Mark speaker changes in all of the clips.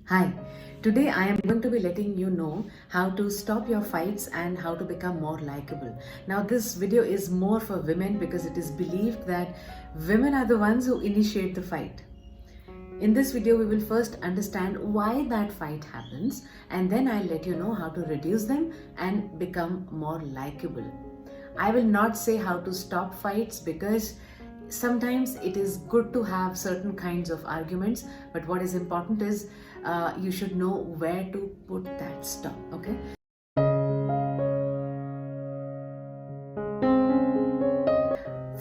Speaker 1: Hi, today I am going to be letting you know how to stop your fights and how to become more likable. Now, this video is more for women because it is believed that women are the ones who initiate the fight. In this video, we will first understand why that fight happens, and then I'll let you know how to reduce them and become more likable. I will not say how to stop fights because sometimes it is good to have certain kinds of arguments, but what is important is you should know where to put that stop, okay?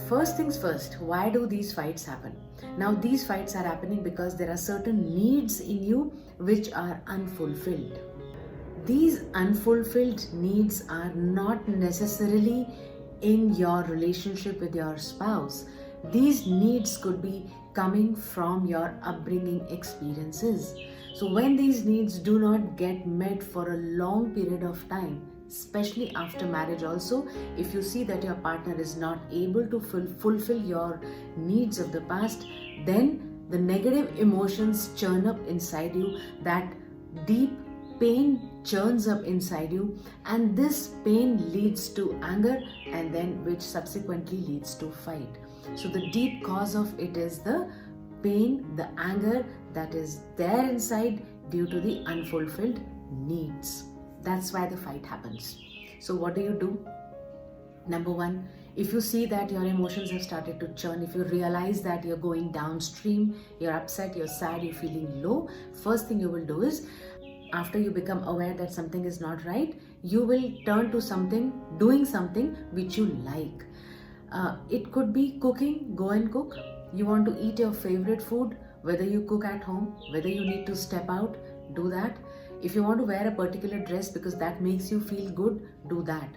Speaker 1: First things first, why do these fights happen? Now, these fights are happening because there are certain needs in you which are unfulfilled. These unfulfilled needs are not necessarily in your relationship with your spouse. These needs could be coming from your upbringing experiences. So, when these needs do not get met for a long period of time, especially after marriage, also, if you see that your partner is not able to fulfill your needs of the past, then the negative emotions churn up inside you, that deep pain churns up inside you, and this pain leads to anger, and then which subsequently leads to fight. So the deep cause of it is the pain, the anger that is there inside due to the unfulfilled needs. That's why the fight happens. So what do? Number one, if you see that your emotions have started to churn, if you realize that you're going downstream, you're upset, you're sad, you're feeling low, first thing you will do is, after you become aware that something is not right, you will turn to doing something which you like. It could be cooking, go and cook. You want to eat your favorite food, whether you cook at home, whether you need to step out, do that. If you want to wear a particular dress because that makes you feel good, do that.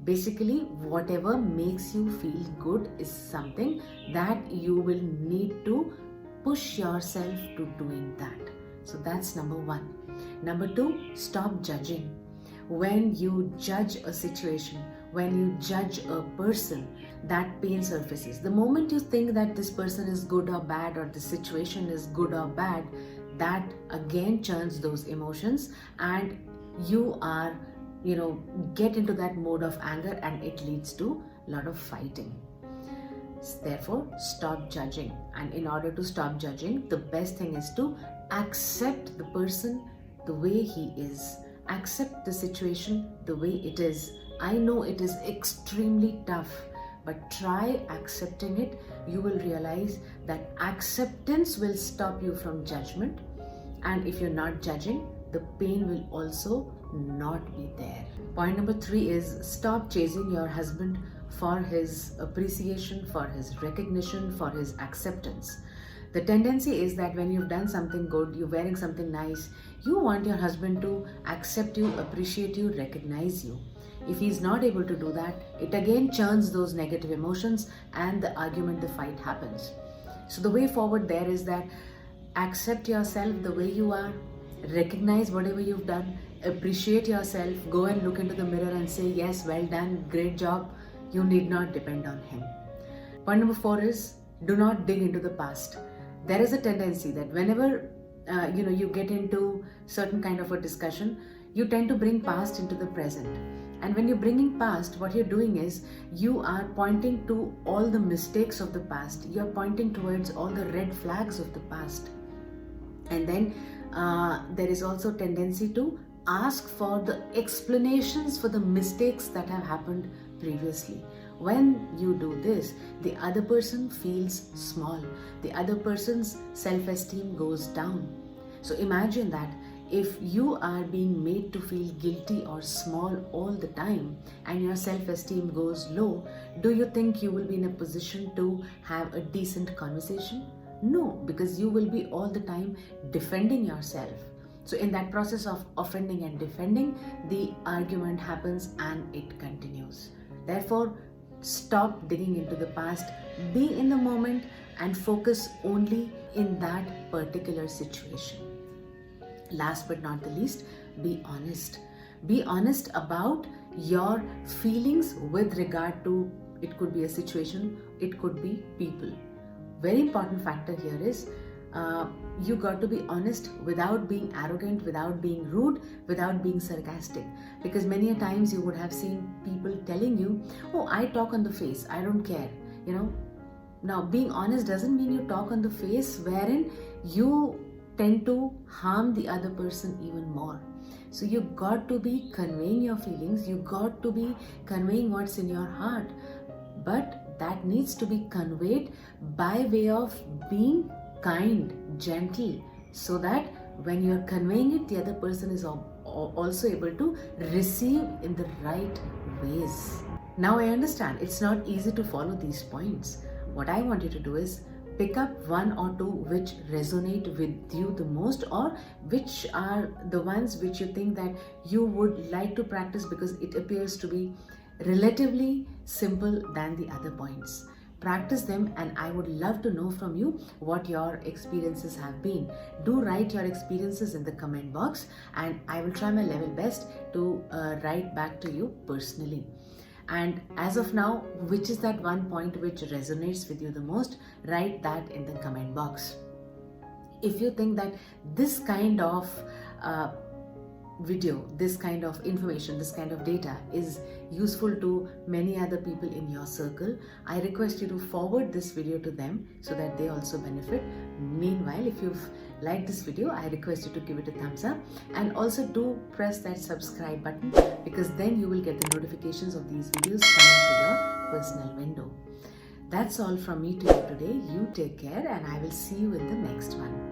Speaker 1: Basically, whatever makes you feel good is something that you will need to push yourself to doing that. So that's number one. Number two, stop judging. When you judge a situation, when you judge a person, that pain surfaces. The moment you think that this person is good or bad, or the situation is good or bad, that again churns those emotions, and you are, get into that mode of anger, and it leads to a lot of fighting. Therefore, stop judging. And in order to stop judging, the best thing is to accept the person the way he is. Accept the situation the way it is. I know it is extremely tough, but try accepting it. You will realize that acceptance will stop you from judgment. And if you're not judging, the pain will also not be there. Point number three is, stop chasing your husband for his appreciation, for his recognition, for his acceptance. The tendency is that when you've done something good, you're wearing something nice, you want your husband to accept you, appreciate you, recognize you. If he's not able to do that, it again churns those negative emotions, and the argument, the fight happens. So the way forward there is that accept yourself the way you are, recognize whatever you've done, appreciate yourself, go and look into the mirror and say, yes, well done, great job. You need not depend on him. Point number four is, do not dig into the past. There is a tendency that whenever you get into certain kind of a discussion, you tend to bring past into the present. And when you're bringing past, what you're doing is, you are pointing to all the mistakes of the past. You're pointing towards all the red flags of the past. And then there is also tendency to ask for the explanations for the mistakes that have happened previously. When you do this, the other person feels small. The other person's self-esteem goes down. So imagine that if you are being made to feel guilty or small all the time, and your self-esteem goes low, do you think you will be in a position to have a decent conversation? No, because you will be all the time defending yourself. So in that process of offending and defending, the argument happens and it continues. Therefore, stop digging into the past, be in the moment, and focus only in that particular situation. Last but not the least, be honest. Be honest about your feelings with regard to, it could be a situation, it could be people. Very important factor here is, You got to be honest without being arrogant, without being rude, without being sarcastic. Because many a times you would have seen people telling you, oh, I talk on the face, I don't care, you know. Now, being honest doesn't mean you talk on the face wherein you tend to harm the other person even more. So you got to be conveying your feelings, you got to be conveying what's in your heart. But that needs to be conveyed by way of being kind, gentle, so that when you're conveying it, the other person is also able to receive in the right ways. Now I understand it's not easy to follow these points. What I want you to do is pick up one or two which resonate with you the most, or which are the ones which you think that you would like to practice because it appears to be relatively simple than the other points. Practice them, and I would love to know from you what your experiences have been. Do write your experiences in the comment box, and I will try my level best to write back to you personally. And as of now, which is that one point which resonates with you the most? Write that in the comment box. If you think that this kind of video, this kind of information, this kind of data is useful to many other people in your circle, I request you to forward this video to them so that they also benefit. Meanwhile, if you've liked this video, I request you to give it a thumbs up, and also do press that subscribe button, because then you will get the notifications of these videos coming to your personal window. That's all from me to you today. You take care, and I will see you in the next one.